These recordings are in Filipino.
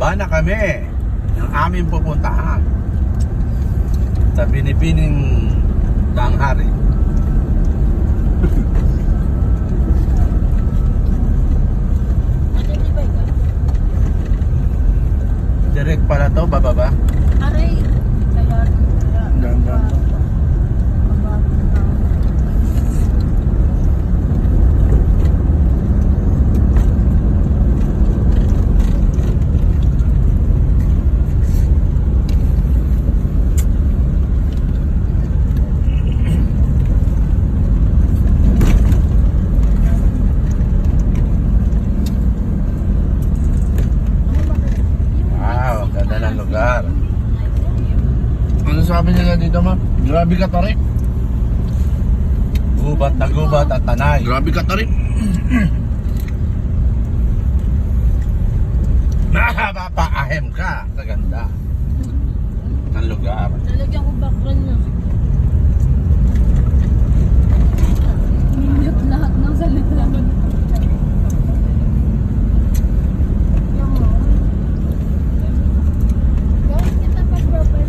Bababa na kami ng aming pupuntahan sa binibining Danghari. Direct pala to, bababa. Aray. Dandan. Wow, ganda ng lugar. Ano sabi nila dito, ma? Grabe ka tarik. Gubat na gubat at tanay. Grabe ka tarik. Mapapaahem ka sa ganda ng lugar. Lalagyan ko background na. Minute lahat ng salita. Gawin kita pa proper.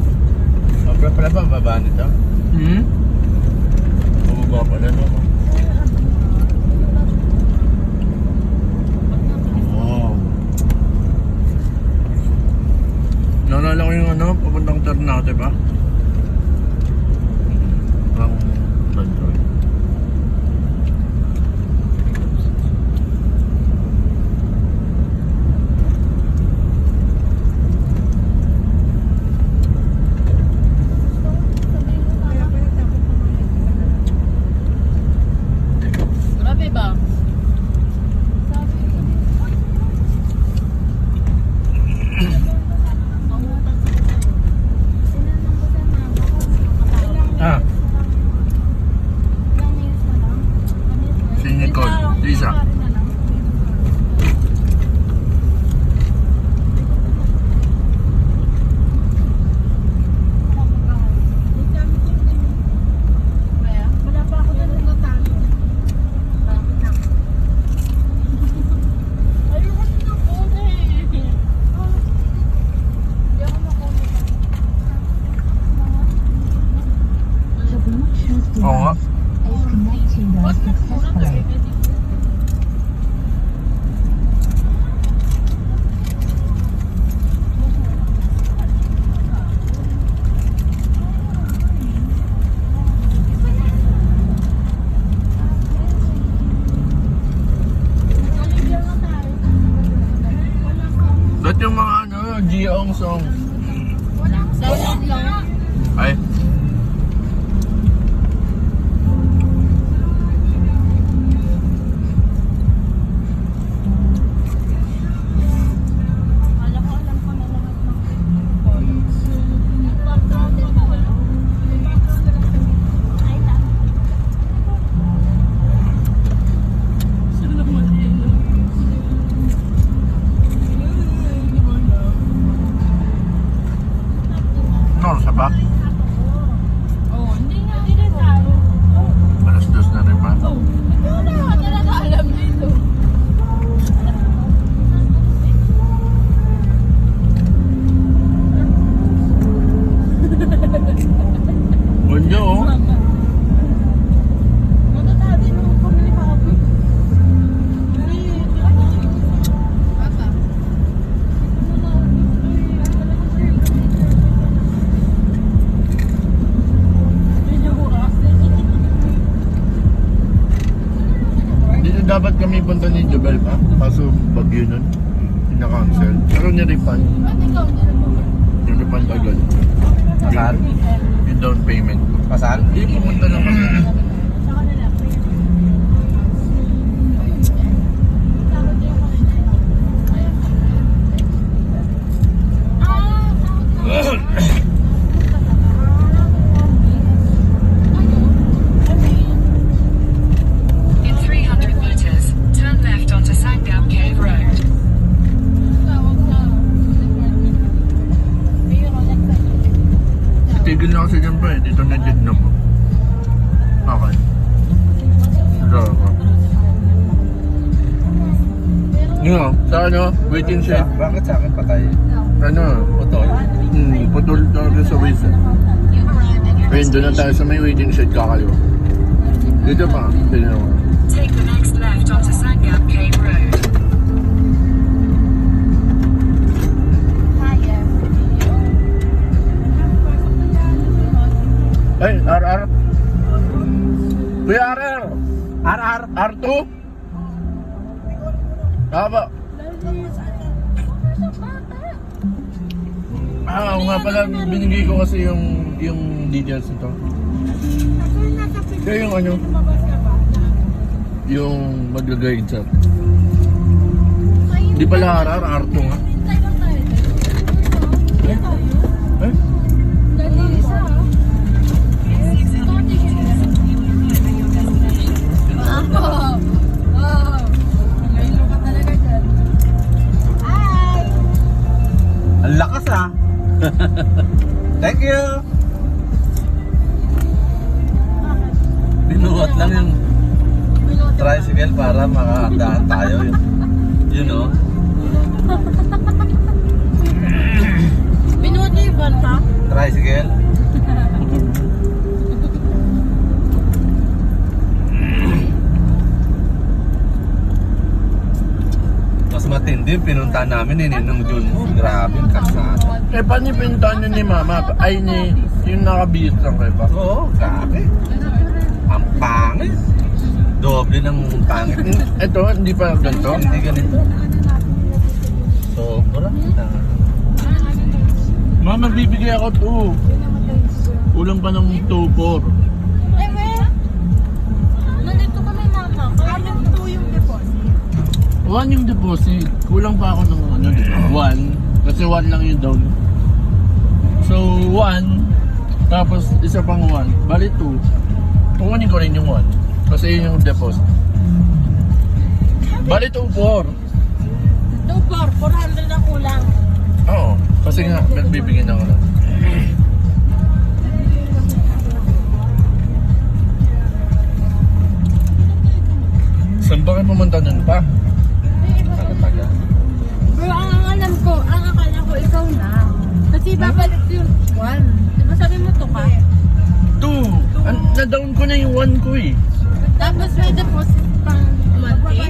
Sobra pala ba baba nito? Bumaba pala no? Wow. Naalala ko yung ano, papuntang Ternate ba? Ang Tanjoy. Grabe ba? Ah, Si Nicole, Lisa. Wala pa ako na natalo. Ayoko na ng phone eh. Hindi ako makulit. Oo nga. Wag na muna to eh. Ba't yung mga ano, Giong song? Sound lang. Ay, Kala ko alam ko na lahat ng points. Ay, tama. Sino naman yun? no, sa ba? Oh, hindi nga tinatalo. Alas dos na rin ba? Oh, hindi ko na talaga alam dito. Huwag niyo, oh. Matatabi nung pamili pa ako. Papa. Dito dapat kami punta ni Jobel pa. Kaso bagyo nun. Pina-cancel. Pero ni-refund. Ba't ikaw hindi na pumunta? Ni-refund agad. kasal? Yung down payment ko. Kasal? Hindi, pumunta lang kami. Sa kanila. In 300 meters, turn left onto Sangam Cave Road. Tigil na kasi dyan pa eh. Dito na dyan na mo. Okay. Ito ako. Yun o. Sa ano, waiting shed. Bakit sa akin patay? Ano, Putol. putol talaga sa waist. Ayun, doon na tayo sa may waiting shed kakaliwa. Dito pa, tignan mo. Take the next left onto Sangam Cave Road. Ay, RR. Kuya RR. RR. R2. Tama. Oo nga pala, binigay ko kasi yung details nito. Kaya yung ano, yung mag-guide sa. Di pala RR, R2 nga. Eh? Ang lakas ah. Thank you. Binuhat lang yung tricycle para makakadaan tayo. You know? Binuhat niyo yung banta? Tricycle. Mas matindi yung pinunta namin ni Ninong Jun. Grabe yung kalsada. Eh, paano yung pinuntahan ni Mama? Ay, yung nakabihis lang kayo pa. Oo, grabe. Ang pangit. Doble ng pangit. Ito, hindi pa ganito. Hindi ganito. Sobra. Mama, bibigay ako 2. Kulang pa ng 2-4. Nandito kami mama. Kaya nandito yung deposit. 1 yung deposit. Kulang pa ako ng ano, 1. Kasi 1 lang yung down. So, 1. Tapos, isa pang 1. Bali 2. Kukunin ko rin yung 1. Kasi yun yung deposit. Bali 2-4. 400 na kulang. Oo. Kasi nga, bibigyan ako lang. Saan ba kayo pumunta nun pa? Taga-taga. Pero ang alam ko, ang akala ko ikaw na. Kasi babalik yung 1. Diba sabi mo to ka? 2! Na-down ko na yung 1 ko eh. Tapos may deposit pang 1K?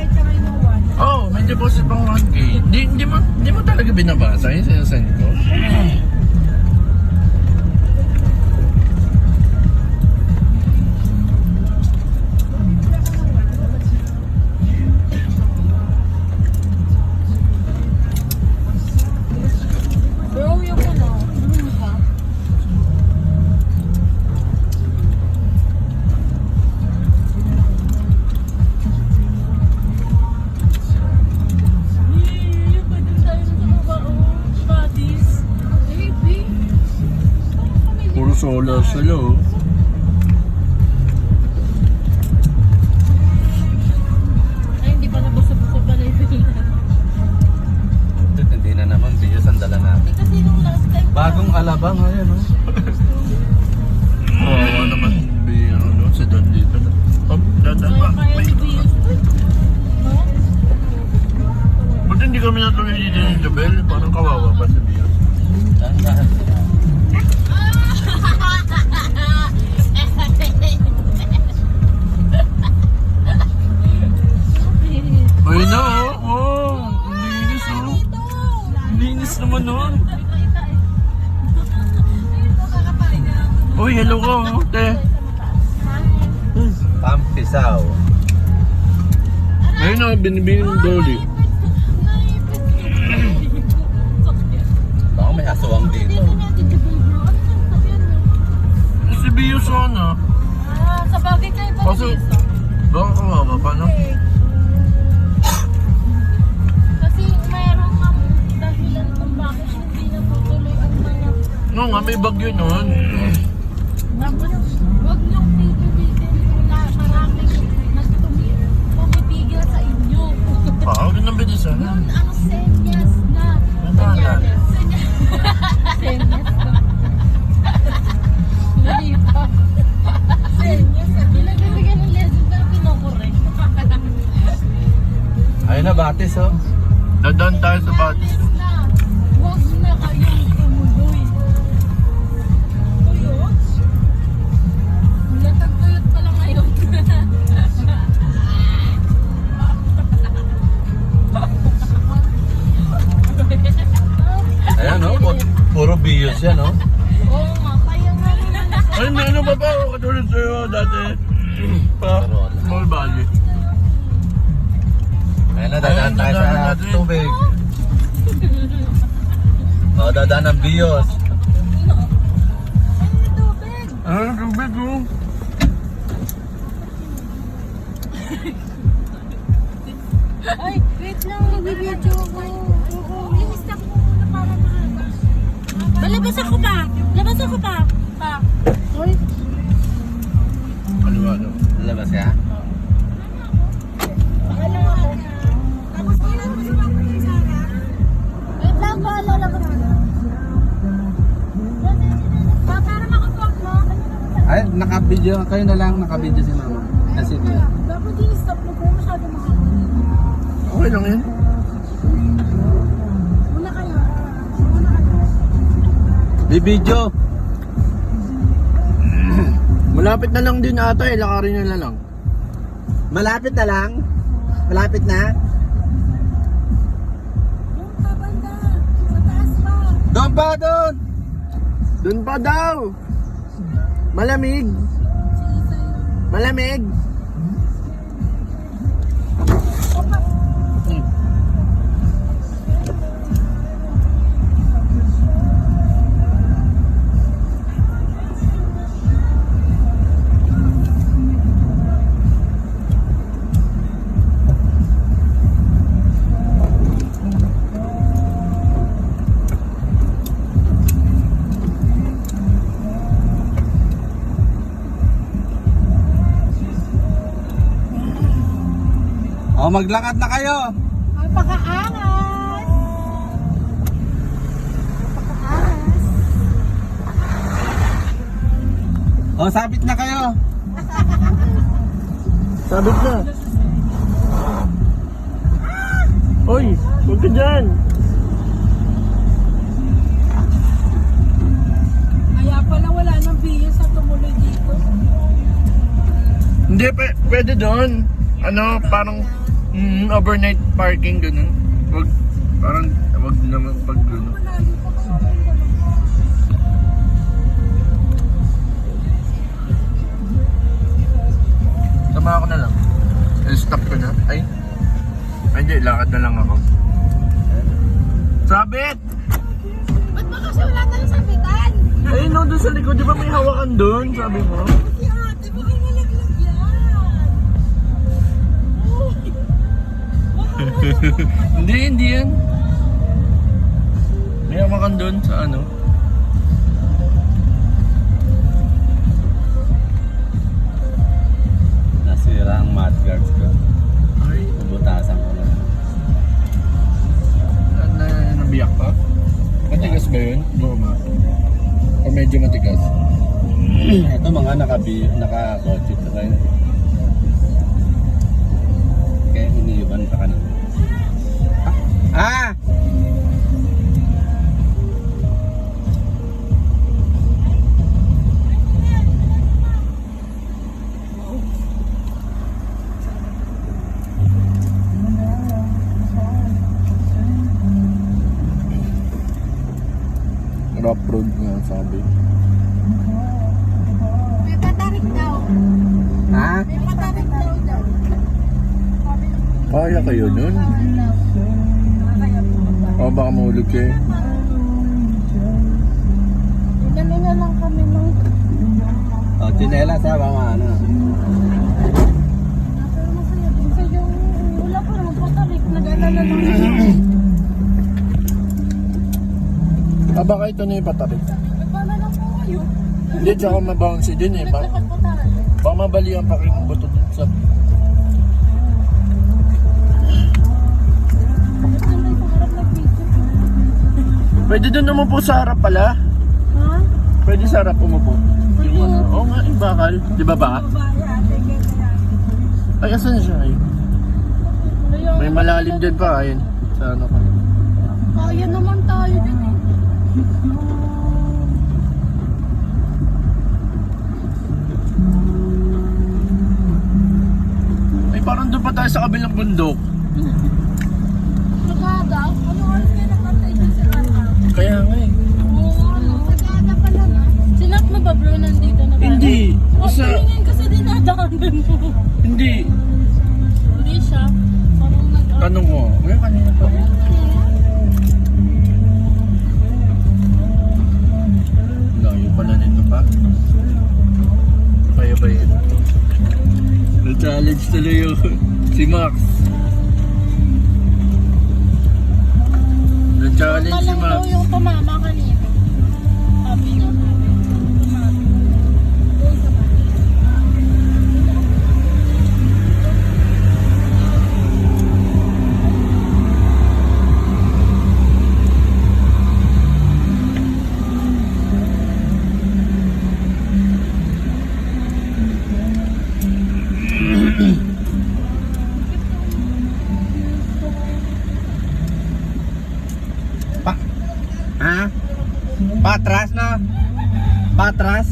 Oo, may deposit pang 1K. Di mo talaga binabasa yung sinasend ko. Bro, yung ano? Ano ba? Puro solar sila oh. Ay, hindi pa nabuso-buso pa na yung Hindi na naman biyos ang dala natin. kasi nung last time, Bagong alabang ngayon, no? Oo naman, ano, si Don dito na. Oh, dadan pa. kaya Wait. ni Bios. No? Ba't hindi kami natuloy dito ng Jabel? Parang kawawa pa si Bios. Dahan-dahan. Ayun na oh. Oh, linis oh. Linis naman oh. Uy, hello ka oh, te. Pampisaw. Ayun na, binibigyan ng dolly. Baka may aswang dito. Si Bios na. Sa bagay kayo ba? Kaso, baka kawawa pa no? Kasi mayroong dahilan kung bakit hindi natutuloy ang mga No nga, may bagyo nun. tapos huwag niyong pipilitin na maraming pumipigil sa inyo. Huwag nang bilisan. Yun ang senyas na Natalan. senyas na mali pa. Senyas na pinagbibigyan ng lesson pero pinokorek. Ayun na, batis, oh. Dadaan tayo sa Batis. Na, huwag na kayong tumuloy. Tuyot? Latag-tuyot pala ngayon. Ayan, no? Puro bios yan, no? Oo nga, kaya nga naman. Ay, may ano pa ako katulad sa'yo dati. Pa, small valley. Ayan na, dadaan tayo Dadaan sa natin. tubig. O, dadaan ng bios. Ay, tubig. Ano, tubig oh. Ay, wait lang, magbibidyo ako. Oo, linis na ko muna para maaga. Malabas ako pa! Labas ako pa! Pa! Uy! Kaliwa daw. Labas ka? Alam ako. Tapos kailan mo si Papa kay Sarah? Wait lang pa, lalabas ko. Pa, para makapag mo. Ay, naka-video. Kayo na lang naka-video si mama. Kasi Dapat din-stop mo po, masyado makapag. Okay lang yun. Muna kayo. Muna kayo. Bibidyo. Malapit na lang din ata eh, lakarin nyo na lang. Malapit na lang. Malapit na. Yung kabanda. Sa taas pa. Doon pa, doon. Doon pa daw. Malamig. Malamig. O, maglakad na kayo. Ang paka-angas. Paka-angas. O, sabit na kayo. Sabit na. Oy, huwag ka dyan. Kaya pala wala nang bihis sa tumuloy dito. Hindi, pwede doon. Ano, parang overnight parking ganun. Wag, parang, wag naman pag gano'n. Malayo pa ka naman dalawa. Tama ako na lang. Stop ko na. Ay, hindi, lakad na lang ako. Sabit! Ba't ba kasi wala tayong sabitan? Ay, no, doon sa likod. Di ba may hawakan doon? Sabi mo. Si ate, baka malaglag yan. Uy! Hindi yan. May hawakan doon sa ano. Nasira ang mudguards ko. Ay, Bubutasan ko lang. nabiyak pa? Matigas ba yun? Goma. O medyo matigas? Ito mga naka-kotse na kayo. Kaya iniiwan pa ka na. Ah! Rough road nga sabi. May patarik daw. Ha? May patarik daw daw. Sabi ng Kaya kayo nun? daw. Kaya po. O baka mahulog kayo. Dalo na lang kami ng... O, tinela sa mga ano. Pero masaya din sa yung... Wala pa naman patarik. Nag-alala lang siya. Baka ito na yung patarik. Nagpala lang po kayo. Hindi, tsaka mabouncy din eh. Naglakad po tayo. Baka mabalian pa kayo ng buto dun sa... Ito na yung pangarap na video. Pwede dun umupo sa harap pala. Ha? Pwede sa harap umupo. Yung ano. Oo nga, yung bakal. Di ba ba? Ay, asan siya? Ay, may malalim din pa. Ayun. sa ano ka. Kaya naman tayo din eh. Ay, parang doon pa tayo sa kabilang bundok. Sagada? Ano oras kayo nakantay dyan sa Sagada? Kaya nga eh. Oo, ano? Sagada pala na. Sinap mo ba bro nandito na ba? Hindi. O, Isa, tingin ka sa dinadaanan mo. hindi. Hindi siya. Parang Tanong ko, ngayon kanina pa. Layo pala nito pa. Kaya ba yun? Na-challenge tuloy yung si Max. Na-challenge si Malang Max. daw yung tumama kanina. Sabi niya. Tumama. Doon sa bahay. Ha? Patras na? Patras?